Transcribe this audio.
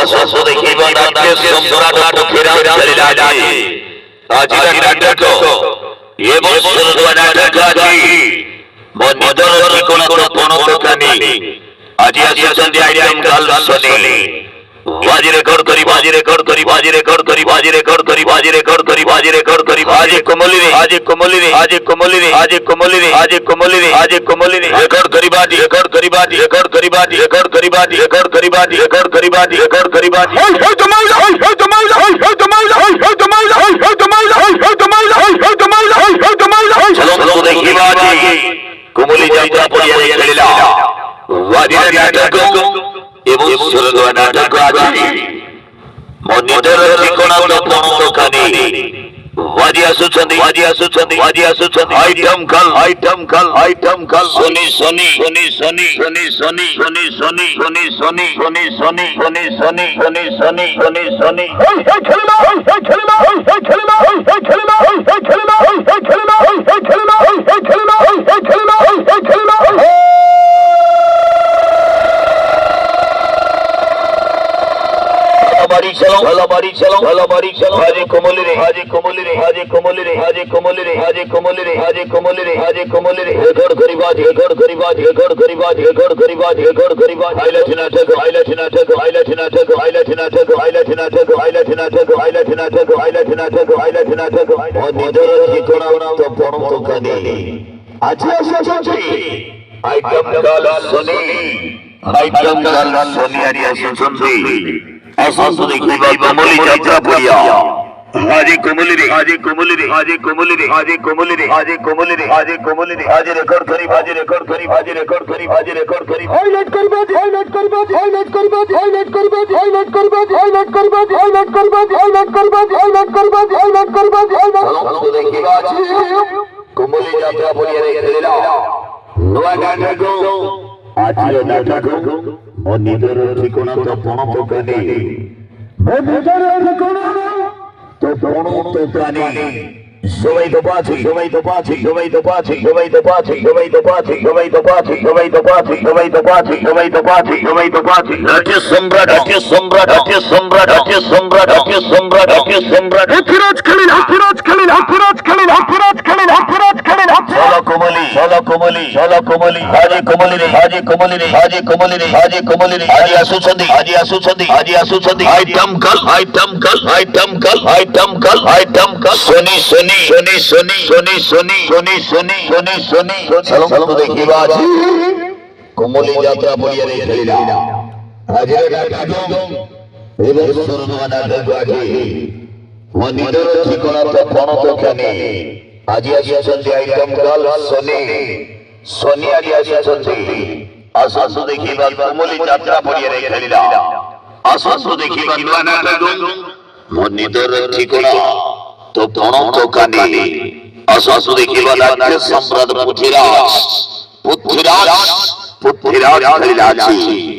ଆସନ୍ତୁ ଦେଖିବା ନାଟ୍ୟ ସମ୍ରାଟ ପୃଥ୍ୱୀରାଜ ଚାଲିଲାଣି। ଆଜିର ନାଟକ ଏ ବର୍ଷର ନୂଆ ନାଟକ ଆଜି ମୋ ନିଜର ଠିକଣାର ପଣ ଦୋକାନୀ ଆଜି ଆସିଛନ୍ତି ଆଇଟମ୍ ଗାର୍ଲ ସୋନି। ବାଜି ରେକର୍ଡ କରି ବାଜି ରେକର୍ଡ କରି ବାଜି ରେକର୍ଡ କରି ବାଜି ରେକର୍ଡ କରି ବାଜି ରେକର୍ଡ କରି ବାଜି ରେକର୍ଡ କରି ଆଜି କୋମଲିରେ ଆଜି କୋମଲିରେ ଆଜି କୋମଲିରେ ଆଜି କୋମଲିରେ ଆଜି କୋମଲିରେ ଆଜି କୋମଲିରେ ରେକର୍ଡ କରିବା ରେକର୍ଡ କରିବା ରେକର୍ଡ କରିବା ରେକର୍ଡ କରିବା ରେକର୍ଡ କରିବା ରେକର୍ଡ କରିବା ରେକର୍ଡ କରିବା ଚଲନ୍ତୁ ଦେଖିବା ଆଜି କୋମଲି ଯାତ୍ରା ପଡ଼ିଆରେ ଖେଳିଲା ବାଜିରେ ନାଟକ ଏବଂ ସୁରଦୁଆ ନାଟକ ଆଜି ମୋ ନିଜର ଠିକଣାର ପଣ ଦୋକାନୀ ବାଜି ଆସୁଛନ୍ତି ବାଜି ଆସୁଛନ୍ତି ବାଜି ଆସୁଛନ୍ତି item girl item girl item girl Soni Soni Soni Soni Soni Soni Soni Soni Soni Soni Soni Soni Soni Soni Soni Soni Soni ଖେଳିବା ଖେଳିବା ଖେଳିବା ଖେଳିବା ଖେଳିବା ଖେଳିବା ଖେଳିବା ଖେଳିବା ଖେଳିବା বাড়ি চলো ভালো বাড়ি চলো ভালো বাড়ি চলো আজে কোমলিরে আজে কোমলিরে আজে কোমলিরে আজে কোমলিরে আজে কোমলিরে আজে কোমলিরে আজে কোমলিরে রেকর্ড করিবা রেকর্ড করিবা রেকর্ড করিবা রেকর্ড করিবা রেকর্ড করিবা হাইলাইট নাটক হাইলাইট নাটক হাইলাইট নাটক হাইলাইট নাটক হাইলাইট নাটক হাইলাইট নাটক হাইলাইট নাটক হাইলাইট নাটক হাইলাইট নাটক ও নিজর ঠিকনা তো পণ দোকানী আজকে আসছে item girl Soni item girl Soni আরি আসছে আসন্তু ଦେଖିବା କୋମଲି ଯାତ୍ରା ପଡ଼ିଆ ଆଜି କୋମଲିରେ ଆଜି କୋମଲିରେ ଆଜି କୋମଲିରେ ଆଜି କୋମଲିରେ ଆଜି କୋମଲିରେ ଆଜି କୋମଲିରେ ଆଜି ରେକର୍ଡ କରି ଆଜି ରେକର୍ଡ କରି ଆଜି ରେକର୍ଡ କରି ଆଜି ରେକର୍ଡ କରି ହାଇଲାଇଟ୍ କରିବା ହାଇଲାଇଟ୍ କରିବା ହାଇଲାଇଟ୍ କରିବା ହାଇଲାଇଟ୍ କରିବା ହାଇଲାଇଟ୍ କରିବା ହାଇଲାଇଟ୍ କରିବା ହାଇଲାଇଟ୍ କରିବା ହାଇଲାଇଟ୍ କରିବା ହାଇଲାଇଟ୍ କରିବା ହାଇଲାଇଟ୍ କରିବା ହାଇଲାଇଟ୍ ଦେଖିବା ଆଜି କୋମଲି ଯାତ୍ରା ପଡ଼ିଆରେ ଖେଳିଲା ନୂଆ ନାଟକ ଆଜିର ନାଟକ ମୋ ନିଜର ଠିକଣା ତ ପଣ ଦୋକାନୀ ମୋ ନିଜର ଠିକଣା ତ ପଣ ଦୋକାନୀ সবাই তো পাছি সবাই তো পাছি সবাই তো পাছি সবাই তো পাছি সবাই তো পাছি সবাই তো পাছি সবাই তো পাছি সবাই তো পাছি সবাই তো পাছি সবাই তো পাছি নাট্য সম্রাট নাট্য সম্রাট নাট্য সম্রাট নাট্য সম্রাট নাট্য সম্রাট নাট্য সম্রাট পৃথ্বীরাজ খেলেন পৃথ্বীরাজ খেলেন পৃথ্বীরাজ খেলেন পৃথ্বীরাজ খেলেন পৃথ্বীরাজ খেলেন চলো কোমলি চলো কোমলি চলো কোমলি আজে কোমলি রে আজে কোমলি রে আজে কোমলি রে আজে কোমলি রে আজে আসুଛନ୍ତି আজে আসুଛନ୍ତି আজে আসুଛନ୍ତି item girl item girl item girl item girl item girl Soni Soni Soni Soni Soni Soni Soni Soni Soni Soni চলন্তু ଦେଖିବା ଆଜି କୋମଲି ଯାତ୍ରା ପଡ଼ିଆରେ ଖେଳିଲା ଆଜିର ନାଟକ ଏବଂ ସୁରଦୁଆ ନାଟକ ଆଜି ମୋ ନିଜର ଠିକଣା ତ ପଣ ଦୋକାନୀ ଆଜି ଆସିଛନ୍ତି ଆଇଟମ୍ ଗାର୍ଲ ସୋନି ସୋନି ଆଜି ଆସିଛନ୍ତି ଆସନ୍ତୁ ଦେଖିବା କୋମଲି ଯାତ୍ରା ପଡ଼ିଆରେ ଖେଳିଲା ଆସନ୍ତୁ ଦେଖିବା ନୂଆ ନାଟକ ମୋ ନିଜର ଠିକଣା তো পণ দোকানী আসন্তু ଦେଖିବା নাট্য সম্রাট পৃথ্বীরাজ পৃথ্বীরাজ পৃথ্বীরাজ খেলিলা আছি